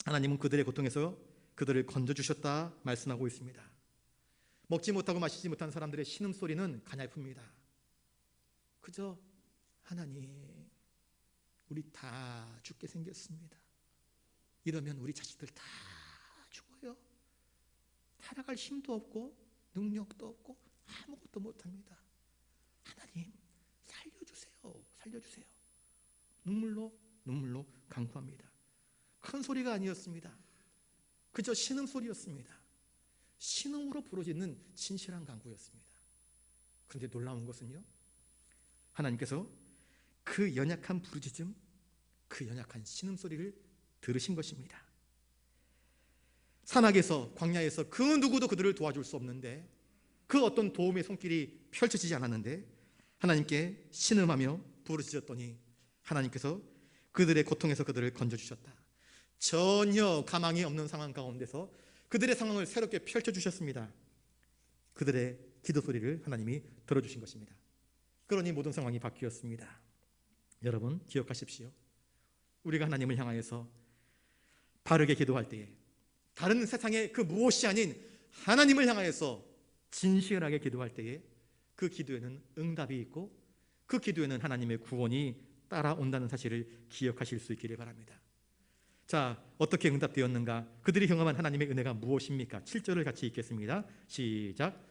하나님은 그들의 고통에서 그들을 건져주셨다 말씀하고 있습니다. 먹지 못하고 마시지 못한 사람들의 신음소리는 가냘픕니다. 그저 하나님, 우리 다 죽게 생겼습니다. 이러면 우리 자식들 다 죽어요. 살아갈 힘도 없고 능력도 없고 아무것도 못합니다. 하나님, 살려주세요. 살려주세요. 눈물로 간구합니다. 큰 소리가 아니었습니다. 그저 신음소리였습니다. 신음으로 부르짖는 진실한 간구였습니다. 그런데 놀라운 것은요, 하나님께서 그 연약한 부르짖음, 그 연약한 신음소리를 들으신 것입니다. 사막에서, 광야에서 그 누구도 그들을 도와줄 수 없는데, 그 어떤 도움의 손길이 펼쳐지지 않았는데 하나님께 신음하며 부르짖었더니 하나님께서 그들의 고통에서 그들을 건져주셨다. 전혀 가망이 없는 상황 가운데서 그들의 상황을 새롭게 펼쳐주셨습니다. 그들의 기도 소리를 하나님이 들어주신 것입니다. 그러니 모든 상황이 바뀌었습니다. 여러분 기억하십시오. 우리가 하나님을 향하여서 바르게 기도할 때에, 다른 세상의 그 무엇이 아닌 하나님을 향하여서 진실하게 기도할 때에 그 기도에는 응답이 있고 그 기도에는 하나님의 구원이 따라온다는 사실을 기억하실 수 있기를 바랍니다. 자, 어떻게 응답되었는가? 그들이 경험한 하나님의 은혜가 무엇입니까? 7절을 같이 읽겠습니다. 시작.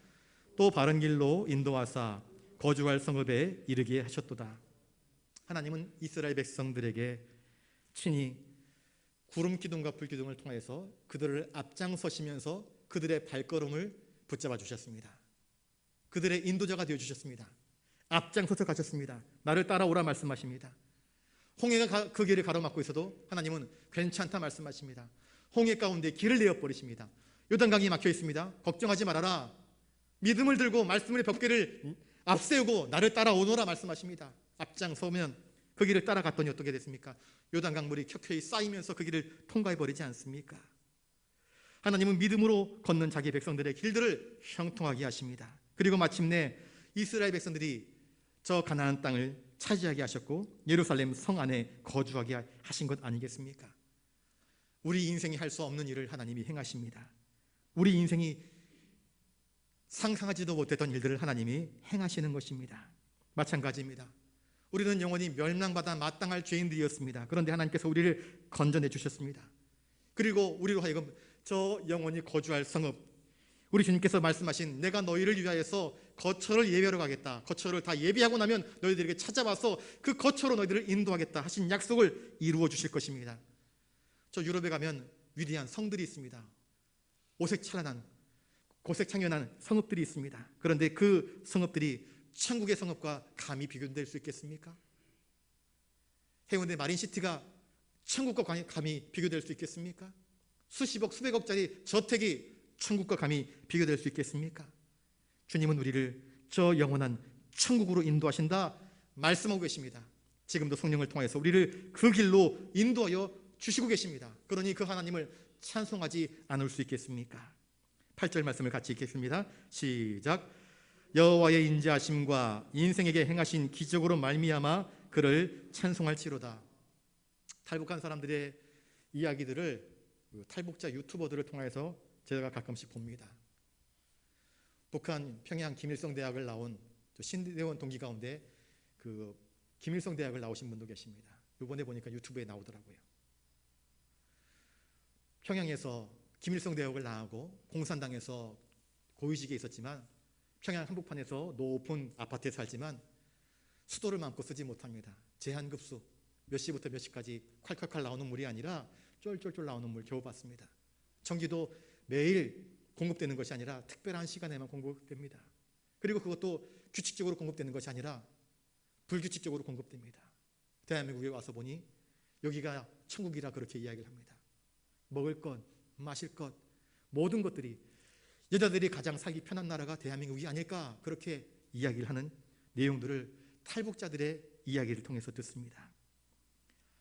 또 바른 길로 인도하사 거주할 성읍에 이르게 하셨도다. 하나님은 이스라엘 백성들에게 친히 구름 기둥과 불 기둥을 통해서 그들을 앞장서시면서 그들의 발걸음을 붙잡아 주셨습니다. 그들의 인도자가 되어 주셨습니다. 앞장서서 가셨습니다. 나를 따라오라 말씀하십니다. 홍해가 그 길을 가로막고 있어도 하나님은 괜찮다 말씀하십니다. 홍해 가운데 길을 내어버리십니다. 요단강이 막혀 있습니다. 걱정하지 말아라. 믿음을 들고 말씀의 벽계를 앞세우고 나를 따라오너라 말씀하십니다. 앞장서면 그 길을 따라갔더니 어떻게 됐습니까? 요단강 물이 켜켜이 쌓이면서 그 길을 통과해버리지 않습니까? 하나님은 믿음으로 걷는 자기 백성들의 길들을 형통하게 하십니다. 그리고 마침내 이스라엘 백성들이 저 가나안 땅을 차지하게 하셨고 예루살렘 성 안에 거주하게 하신 것 아니겠습니까? 우리 인생이 할 수 없는 일을 하나님이 행하십니다. 우리 인생이 상상하지도 못했던 일들을 하나님이 행하시는 것입니다. 마찬가지입니다. 우리는 영원히 멸망받아 마땅할 죄인들이었습니다. 그런데 하나님께서 우리를 건져내 주셨습니다. 그리고 우리로 하여금 저 영원히 거주할 성읍, 우리 주님께서 말씀하신 내가 너희를 위하여서 거처를 예배하러 가겠다, 거처를 다 예비하고 나면 너희들에게 찾아와서 그 거처로 너희들을 인도하겠다 하신 약속을 이루어 주실 것입니다. 저 유럽에 가면 위대한 성들이 있습니다. 오색 찬란한, 고색 창연한 성읍들이 있습니다. 그런데 그 성읍들이 천국의 성읍과 감히 비교될 수 있겠습니까? 해운대 마린시티가 천국과 감히 비교될 수 있겠습니까? 수십억 수백억짜리 저택이 천국과 감히 비교될 수 있겠습니까? 주님은 우리를 저 영원한 천국으로 인도하신다 말씀하고 계십니다. 지금도 성령을 통해서 우리를 그 길로 인도하여 주시고 계십니다. 그러니 그 하나님을 찬송하지 않을 수 있겠습니까? 8절 말씀을 같이 읽겠습니다. 시작. 여호와의 인자하심과 인생에게 행하신 기적으로 말미암아 그를 찬송할지로다. 탈북한 사람들의 이야기들을 탈북자 유튜버들을 통해서 제가 가끔씩 봅니다. 북한 평양 김일성 대학을 나온 신대원 동기 가운데 그 김일성 대학을 나오신 분도 계십니다. 이번에 보니까 유튜브에 나오더라고요. 평양에서 김일성 대학을 나오고 공산당에서 고위직에 있었지만 평양 한복판에서 높은 아파트에 살지만 수도를 마음껏 쓰지 못합니다. 제한급수 몇 시부터 몇 시까지 콸콸콸 나오는 물이 아니라 쫄쫄쫄 나오는 물 겨우 받습니다. 전기도 매일 공급되는 것이 아니라 특별한 시간에만 공급됩니다. 그리고 그것도 규칙적으로 공급되는 것이 아니라 불규칙적으로 공급됩니다. 대한민국에 와서 보니 여기가 천국이라 그렇게 이야기를 합니다. 먹을 것, 마실 것, 모든 것들이 여자들이 가장 살기 편한 나라가 대한민국이 아닐까 그렇게 이야기를 하는 내용들을 탈북자들의 이야기를 통해서 듣습니다.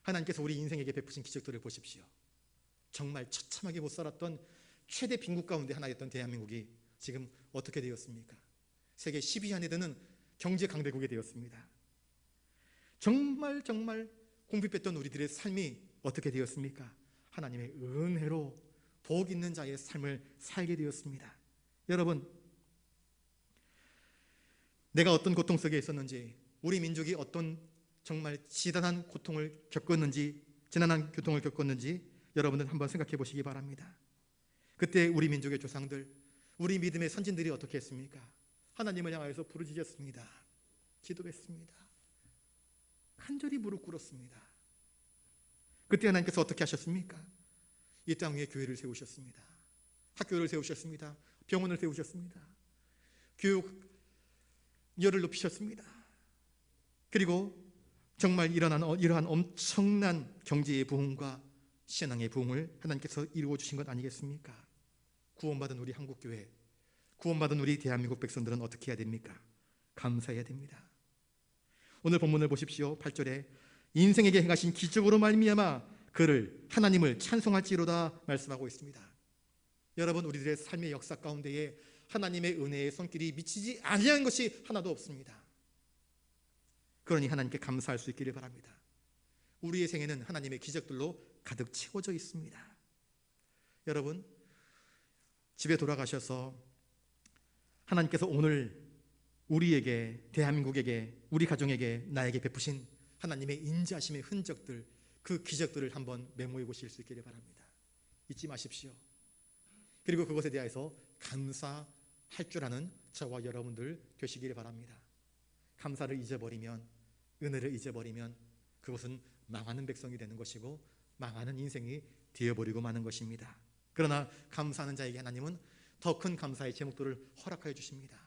하나님께서 우리 인생에게 베푸신 기적들을 보십시오. 정말 처참하게 못 살았던 최대 빈국 가운데 하나였던 대한민국이 지금 어떻게 되었습니까? 세계 10위 안에 드는 경제 강대국이 되었습니다. 정말 궁핍했던 우리들의 삶이 어떻게 되었습니까? 하나님의 은혜로 복 있는 자의 삶을 살게 되었습니다. 여러분, 내가 어떤 고통 속에 있었는지, 우리 민족이 어떤 정말 지단한 고통을 겪었는지, 지난한 고통을 겪었는지 여러분들 한번 생각해 보시기 바랍니다. 그때 우리 민족의 조상들, 우리 믿음의 선진들이 어떻게 했습니까? 하나님을 향하여서 부르짖었습니다. 기도했습니다. 간절히 무릎 꿇었습니다. 그때 하나님께서 어떻게 하셨습니까? 이 땅 위에 교회를 세우셨습니다. 학교를 세우셨습니다. 병원을 세우셨습니다. 교육열을 높이셨습니다. 그리고 정말 이러한 엄청난 경제의 부흥과 신앙의 부흥을 하나님께서 이루어 주신 것 아니겠습니까? 구원받은 우리 한국교회, 구원받은 우리 대한민국 백성들은 어떻게 해야 됩니까? 감사해야 됩니다. 오늘 본문을 보십시오. 8절에 인생에게 행하신 기적으로 말미암아 그를 하나님을 찬송할지로다 말씀하고 있습니다. 여러분, 우리들의 삶의 역사 가운데에 하나님의 은혜의 손길이 미치지 아니한 것이 하나도 없습니다. 그러니 하나님께 감사할 수 있기를 바랍니다. 우리의 생애는 하나님의 기적들로 가득 채워져 있습니다. 여러분, 집에 돌아가셔서 하나님께서 오늘 우리에게, 대한민국에게, 우리 가정에게, 나에게 베푸신 하나님의 인자하심의 흔적들, 그 기적들을 한번 메모해 보실 수 있기를 바랍니다. 잊지 마십시오. 그리고 그것에 대해서 감사할 줄 아는 저와 여러분들 되시기를 바랍니다. 감사를 잊어버리면, 은혜를 잊어버리면 그것은 망하는 백성이 되는 것이고 망하는 인생이 되어버리고 마는 것입니다. 그러나 감사하는 자에게 하나님은 더 큰 감사의 제목들을 허락하여 주십니다.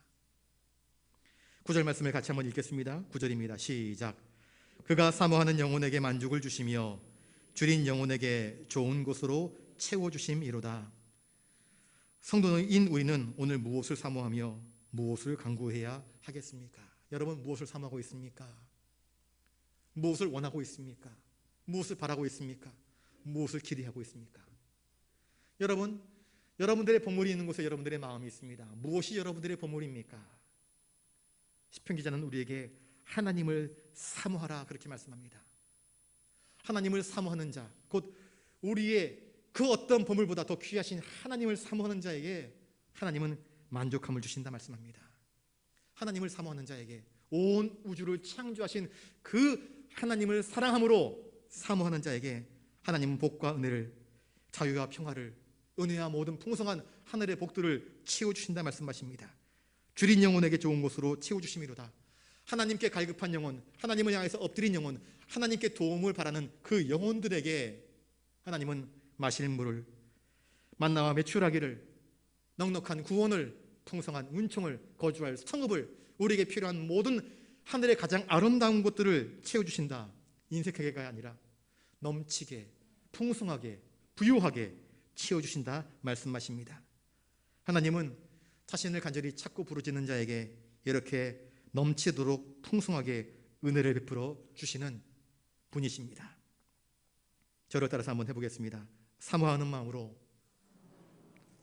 9절 말씀을 같이 한번 읽겠습니다. 9절입니다. 시작. 그가 사모하는 영혼에게 만족을 주시며 줄인 영혼에게 좋은 곳으로 채워주심이로다. 성도인 우리는 오늘 무엇을 사모하며 무엇을 간구해야 하겠습니까? 여러분, 무엇을 사모하고 있습니까? 무엇을 원하고 있습니까? 무엇을 바라고 있습니까? 무엇을 기대하고 있습니까? 여러분, 여러분들의 보물이 있는 곳에 여러분들의 마음이 있습니다. 무엇이 여러분들의 보물입니까? 시편 기자는 우리에게 하나님을 사모하라 그렇게 말씀합니다. 하나님을 사모하는 자, 곧 우리의 그 어떤 보물보다 더 귀하신 하나님을 사모하는 자에게 하나님은 만족함을 주신다 말씀합니다. 하나님을 사모하는 자에게, 온 우주를 창조하신 그 하나님을 사랑함으로 사모하는 자에게 하나님은 복과 은혜를, 자유와 평화를, 은혜와 모든 풍성한 하늘의 복들을 채워주신다 말씀하십니다. 줄인 영혼에게 좋은 곳으로 채워주심이로다. 하나님께 갈급한 영혼, 하나님을 향해서 엎드린 영혼, 하나님께 도움을 바라는 그 영혼들에게 하나님은 마실 물을, 만나와 매출하기를, 넉넉한 구원을, 풍성한 은총을, 거주할 성읍을, 우리에게 필요한 모든 하늘의 가장 아름다운 것들을 채워주신다. 인색하게가 아니라 넘치게, 풍성하게, 부유하게 채워주신다 말씀하십니다. 하나님은 자신을 간절히 찾고 부르짖는 자에게 이렇게 넘치도록 풍성하게 은혜를 베풀어 주시는 분이십니다. 저를 따라서 한번 해보겠습니다. 사모하는 마음으로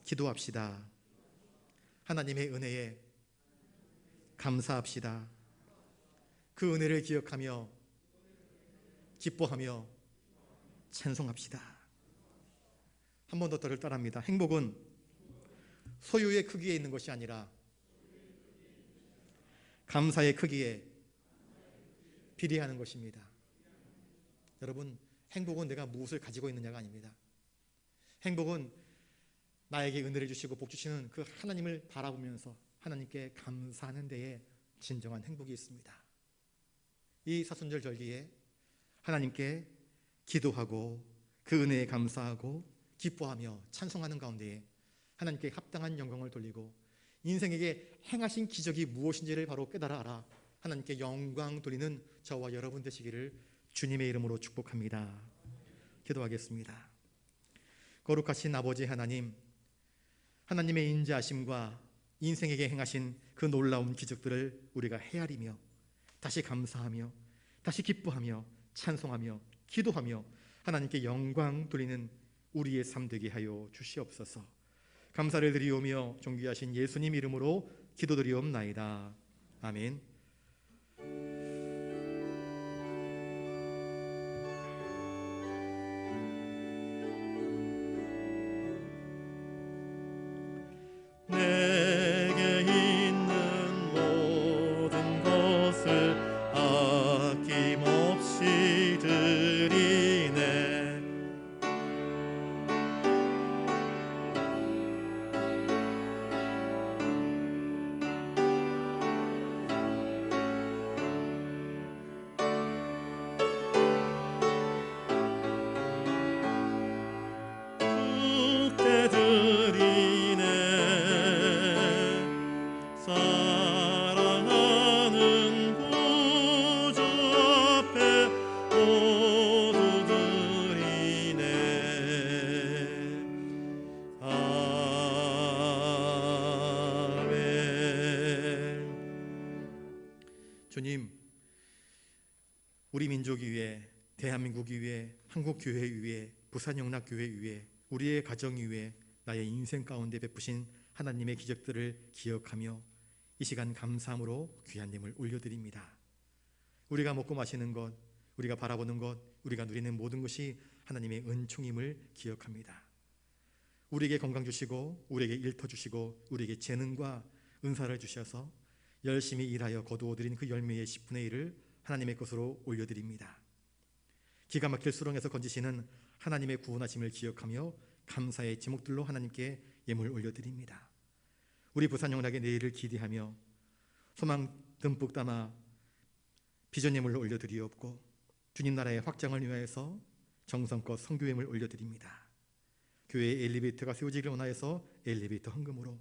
기도합시다. 하나님의 은혜에 감사합시다. 그 은혜를 기억하며 기뻐하며 찬송합시다. 한 번 더 저를 따라합니다. 행복은 소유의 크기에 있는 것이 아니라 감사의 크기에 비례하는 것입니다. 여러분, 행복은 내가 무엇을 가지고 있느냐가 아닙니다. 행복은 나에게 은혜를 주시고 복 주시는 그 하나님을 바라보면서 하나님께 감사하는 데에 진정한 행복이 있습니다. 이 사순절 절기에 하나님께 기도하고 그 은혜에 감사하고 기뻐하며 찬송하는 가운데에 하나님께 합당한 영광을 돌리고 인생에게 행하신 기적이 무엇인지를 바로 깨달아 알아 하나님께 영광 돌리는 저와 여러분 되시기를 주님의 이름으로 축복합니다. 기도하겠습니다. 거룩하신 아버지 하나님, 하나님의 인자하심과 인생에게 행하신 그 놀라운 기적들을 우리가 헤아리며 다시 감사하며 다시 기뻐하며 찬송하며 기도하며 하나님께 영광 돌리는 우리의 삶 되게 하여 주시옵소서. 감사를 드리오며 존귀하신 예수님 이름으로 기도드리옵나이다. 아멘. 내게 있는 모든 것을 아낌없이 드리네. 주께 드리네. 사랑하는 구주 앞에 모두 드리네. 아멘. 주님, 우리 민족 위에, 대한민국 위에, 한국교회 위에, 부산영락교회 위에, 우리의 가정 위에, 나의 인생 가운데 베푸신 하나님의 기적들을 기억하며 이 시간 감사함으로 귀한 예물 올려드립니다. 우리가 먹고 마시는 것, 우리가 바라보는 것, 우리가 누리는 모든 것이 하나님의 은총임을 기억합니다. 우리에게 건강 주시고, 우리에게 일터 주시고, 우리에게 재능과 은사를 주셔서 열심히 일하여 거두어드린 그 열매의 10분의 1을 하나님의 것으로 올려드립니다. 기가 막힐 수렁에서 건지시는 하나님의 구원하심을 기억하며 감사의 제목들로 하나님께 예물 올려드립니다. 우리 부산영락의 내일을 기대하며 소망 듬뿍 담아 비전 예물로 올려드리옵고, 주님 나라의 확장을 위하여서 정성껏 선교 예물 올려드립니다. 교회에 엘리베이터가 세워지기를 원하여서 엘리베이터 헌금으로,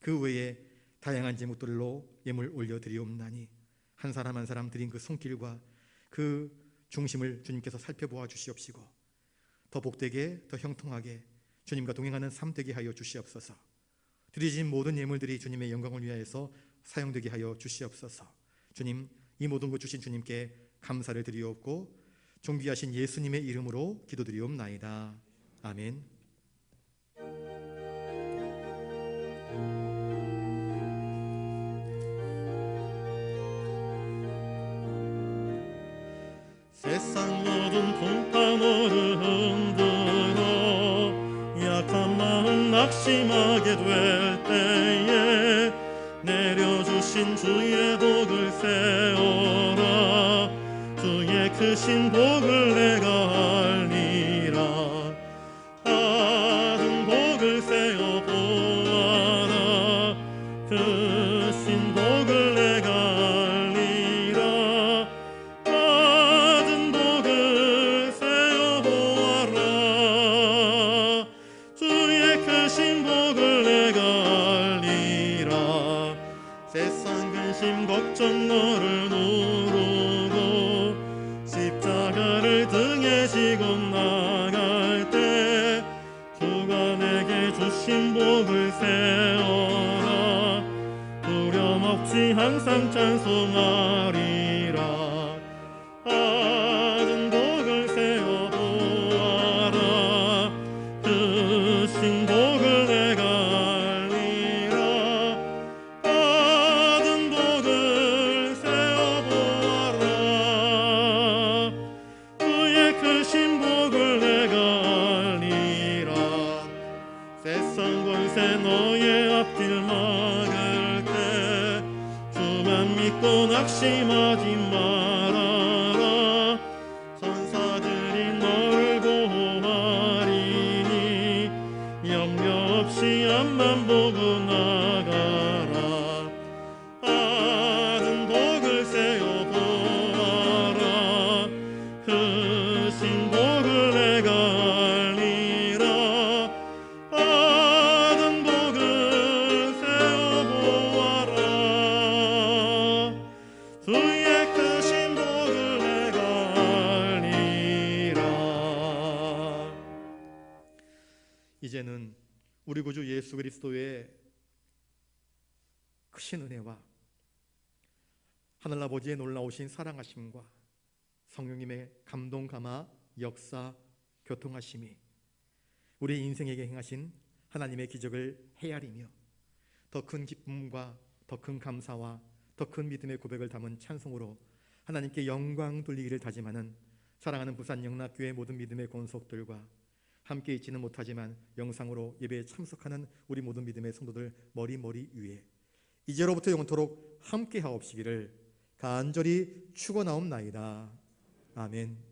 그 외에 다양한 제목들로 예물 올려드리옵나니 한 사람 한 사람 드린 그 손길과 그 중심을 주님께서 살펴보아 주시옵시고, 더 복되게, 더 형통하게 주님과 동행하는 삶 되게 하여 주시옵소서. 드리진 모든 예물들이 주님의 영광을 위하여서 사용되게 하여 주시옵소서. 주님, 이 모든 것 주신 주님께 감사를 드리옵고 존귀하신 예수님의 이름으로 기도드리옵나이다. 아멘. 세상 모든 풍파모를 흔들어 약한 마음 낙심하게 될 때에 내려주신 주의 복을 세워라. 주의 크신 복을 내가 알리라. 받은 복을 세어 보아라. 크신 복을 내가 알리라. 받은 복을 세어 보아라. 주의 크신 복을 내가 알리라. 세상 근심 걱정 너를 누르고 십자가를 등에 지고 나갈 때 주가 내게 주신 복을 세어라. 두려움 없이 항상 찬송하리라. 받은 복을 세어 보아라. 크신 복을 내가 알리라. 받은 복을 세어 보아라. 주의 크신 복을 내가 알리라. 세상 권세 너의 앞길 막을 때 주만 믿고 낙심하지 말아라. 천사들이 너를 보호하리니 염려 없이 앞만 보고 나가라. 받은 복을 세어 보아라. 크신 복을 내가 알리라. 받은 복을 세어 보아라. 주의 크신 복을 내가 알리라. 이제는 우리 구주 예수 그리스도의 크신 은혜와 하늘아버지의 놀라우신 사랑하심과 성령님의 감동 감화 역사 교통하심이 우리 인생에게 행하신 하나님의 기적을 헤아리며 더 큰 기쁨과 더 큰 감사와 더 큰 믿음의 고백을 담은 찬송으로 하나님께 영광 돌리기를 다짐하는 사랑하는 부산 영락교회 모든 믿음의 권속들과 함께 있지는 못하지만 영상으로 예배에 참석하는 우리 모든 믿음의 성도들 머리 위에 이제로부터 영원토록 함께 하옵시기를 간절히 축원하옵나이다. 아멘.